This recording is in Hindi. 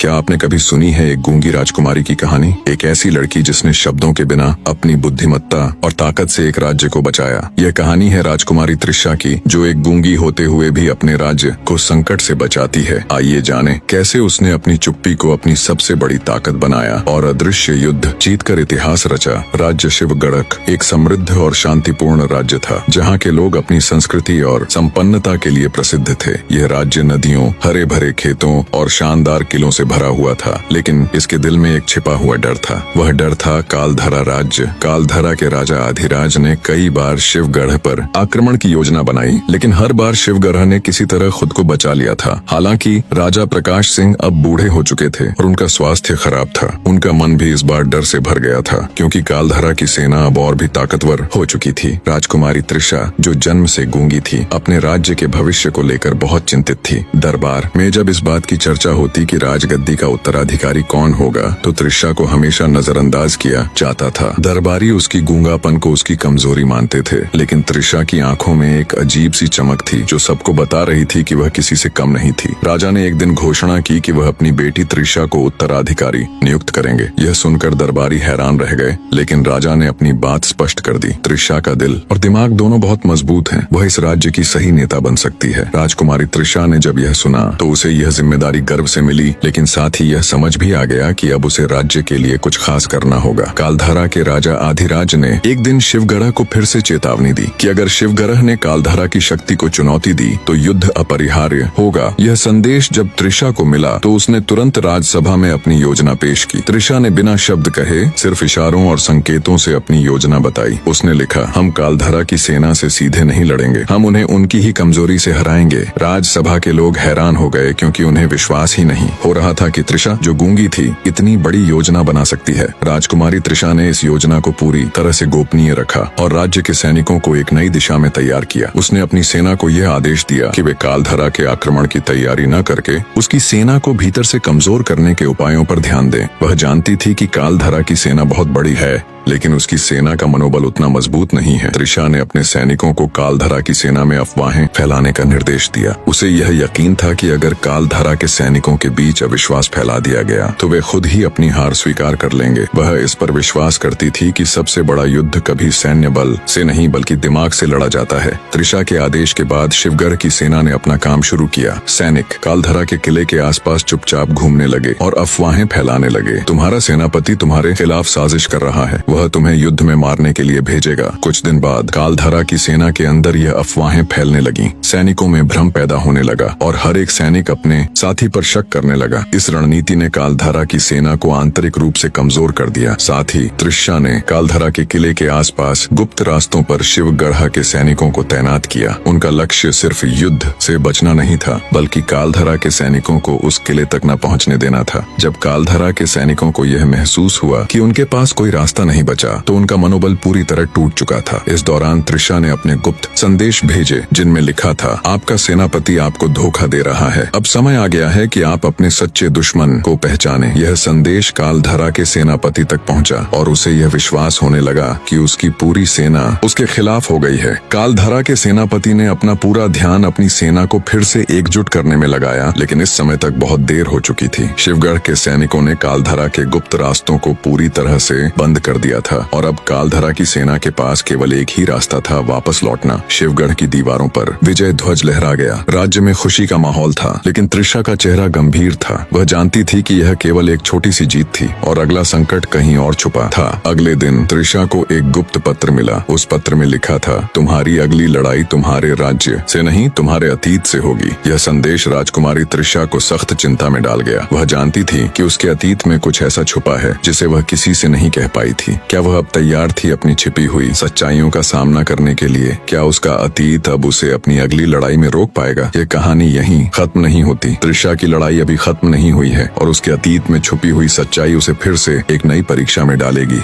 क्या आपने कभी सुनी है एक गूंगी राजकुमारी की कहानी? एक ऐसी लड़की जिसने शब्दों के बिना अपनी बुद्धिमत्ता और ताकत से एक राज्य को बचाया। यह कहानी है राजकुमारी त्रिशा की, जो एक गूंगी होते हुए भी अपने राज्य को संकट से बचाती है। आइए जानें कैसे उसने अपनी चुप्पी को अपनी सबसे बड़ी ताकत बनाया और अदृश्य युद्ध जीतकर इतिहास रचा। राज्य शिवगढ़ एक समृद्ध और शांतिपूर्ण राज्य था, जहाँ के लोग अपनी संस्कृति और संपन्नता के लिए प्रसिद्ध थे। यह राज्य नदियों, हरे भरे खेतों और शानदार किलों से भरा हुआ था, लेकिन इसके दिल में एक छिपा हुआ डर था। वह डर था कालधरा राज्य। कालधरा के राजा अधिराज ने कई बार शिवगढ़ पर आक्रमण की योजना बनाई, लेकिन हर बार शिवगढ़ ने किसी तरह खुद को बचा लिया था। हालांकि राजा प्रकाश सिंह अब बूढ़े हो चुके थे और उनका स्वास्थ्य खराब था। उनका मन भी इस बार डर से भर गया था, क्योंकि कालधरा की सेना अब और भी ताकतवर हो चुकी थी। राजकुमारी त्रिशा, जो जन्म से गूंगी थी, अपने राज्य के भविष्य को लेकर बहुत चिंतित थी। दरबार में जब इस बात की चर्चा होती कि राजगद्दी का उत्तराधिकारी कौन होगा, तो त्रिशा को हमेशा नजरअंदाज किया जाता था। दरबारी उसकी गूंगापन को उसकी कमजोरी मानते थे, लेकिन त्रिशा की आंखों में एक अजीब सी चमक थी, जो सबको बता रही थी कि वह किसी से कम नहीं थी। राजा ने एक दिन घोषणा की कि वह अपनी बेटी त्रिशा को उत्तराधिकारी नियुक्त करेंगे। यह सुनकर दरबारी हैरान रह गए, लेकिन राजा ने अपनी बात स्पष्ट कर दी। त्रिशा का दिल और दिमाग दोनों बहुत मजबूत हैं। वह इस राज्य की सही नेता बन सकती है। राजकुमारी त्रिशा ने जब यह सुना तो उसे यह जिम्मेदारी गर्व से मिली, लेकिन साथ ही यह समझ भी आ गया कि अब उसे राज्य के लिए कुछ खास करना होगा। कालधरा के राजा अधिराज ने एक दिन शिवगढ़ को फिर से चेतावनी दी कि अगर शिवगढ़ ने कालधरा की शक्ति को चुनौती दी तो युद्ध अपरिहार्य होगा। यह संदेश जब त्रिशा को मिला तो उसने तुरंत राजसभा में अपनी योजना पेश की। त्रिशा ने बिना शब्द कहे सिर्फ इशारों और संकेतों से अपनी योजना बताई। उसने लिखा, हम कालधरा की सेना से सीधे नहीं लड़ेंगे, हम उन्हें उनकी ही कमजोरी से हराएंगे। राजसभा के लोग हैरान हो गए, क्योंकि उन्हें विश्वास ही नहीं हो रहा था कि त्रिशा, जो गूंगी थी, इतनी बड़ी योजना बना सकती है। राजकुमारी त्रिशा ने इस योजना को पूरी तरह से गोपनीय रखा और राज्य के सैनिकों को एक नई दिशा में तैयार किया। उसने अपनी सेना को यह आदेश दिया कि वे कालधरा के आक्रमण की तैयारी न करके उसकी सेना को भीतर से कमजोर करने के उपायों पर ध्यान दें। वह जानती थी कि कालधरा की सेना बहुत बड़ी है, लेकिन उसकी सेना का मनोबल उतना मजबूत नहीं है। त्रिशा ने अपने सैनिकों को कालधरा की सेना में अफवाहें फैलाने का निर्देश दिया। उसे यह यकीन था कि अगर कालधरा के सैनिकों के बीच अविश्वास फैला दिया गया तो वे खुद ही अपनी हार स्वीकार कर लेंगे। वह इस पर विश्वास करती थी कि सबसे बड़ा युद्ध कभी सैन्य बल से नहीं बल्कि दिमाग से लड़ा जाता है। त्रिशा के आदेश के बाद शिवगढ़ की सेना ने अपना काम शुरू किया। सैनिक कालधरा के किले के आसपास चुपचाप घूमने लगे और अफवाहें फैलाने लगे। तुम्हारा सेनापति तुम्हारे खिलाफ साजिश कर रहा है, वह तुम्हें युद्ध में मारने के लिए भेजेगा। कुछ दिन बाद कालधरा की सेना के अंदर यह अफवाहें फैलने लगी। सैनिकों में भ्रम पैदा होने लगा और हर एक सैनिक अपने साथी पर शक करने लगा। इस रणनीति ने कालधरा की सेना को आंतरिक रूप से कमजोर कर दिया। साथ ही त्रिशा ने कालधरा के किले के आसपास गुप्त रास्तों पर शिवगढ़ के सैनिकों को तैनात किया। उनका लक्ष्य सिर्फ युद्ध से बचना नहीं था, बल्कि कालधरा के सैनिकों को उस किले तक न पहुंचने देना था। जब कालधरा के सैनिकों को यह महसूस हुआ कि उनके पास कोई रास्ता नहीं बचा, तो उनका मनोबल पूरी तरह टूट चुका था। इस दौरान त्रिशा ने अपने गुप्त संदेश भेजे, जिनमें लिखा था, आपका सेनापति आपको धोखा दे रहा है, अब समय आ गया है कि आप अपने सच्चे दुश्मन को पहचानें। यह संदेश कालधरा के सेनापति तक पहुंचा और उसे यह विश्वास होने लगा कि उसकी पूरी सेना उसके खिलाफ हो गई है। कालधरा के सेनापति ने अपना पूरा ध्यान अपनी सेना को फिर से एकजुट करने में लगाया, लेकिन इस समय तक बहुत देर हो चुकी थी। शिवगढ़ के सैनिकों ने कालधरा के गुप्त रास्तों को पूरी तरह से बंद कर दिया था और अब कालधरा की सेना के पास केवल एक ही रास्ता था, वापस लौटना। शिवगढ़ की दीवारों पर विजय ध्वज लहरा गया। राज्य में खुशी का माहौल था, लेकिन त्रिशा का चेहरा गंभीर था। वह जानती थी कि यह केवल एक छोटी सी जीत थी और अगला संकट कहीं और छुपा था। अगले दिन त्रिशा को एक गुप्त पत्र मिला। उस पत्र में लिखा था, तुम्हारी अगली लड़ाई तुम्हारे राज्य से नहीं, तुम्हारे अतीत से होगी। यह संदेश राजकुमारी त्रिशा को सख्त चिंता में डाल गया। वह जानती थी कि उसके अतीत में कुछ ऐसा छुपा है जिसे वह किसी से नहीं कह पाई थी। क्या वह अब तैयार थी अपनी छिपी हुई सच्चाइयों का सामना करने के लिए? क्या उसका अतीत अब उसे अपनी अगली लड़ाई में रोक पाएगा? यह कहानी यहीं खत्म नहीं होती। त्रिशा की लड़ाई अभी खत्म नहीं हुई है और उसके अतीत में छुपी हुई सच्चाई उसे फिर से एक नई परीक्षा में डालेगी।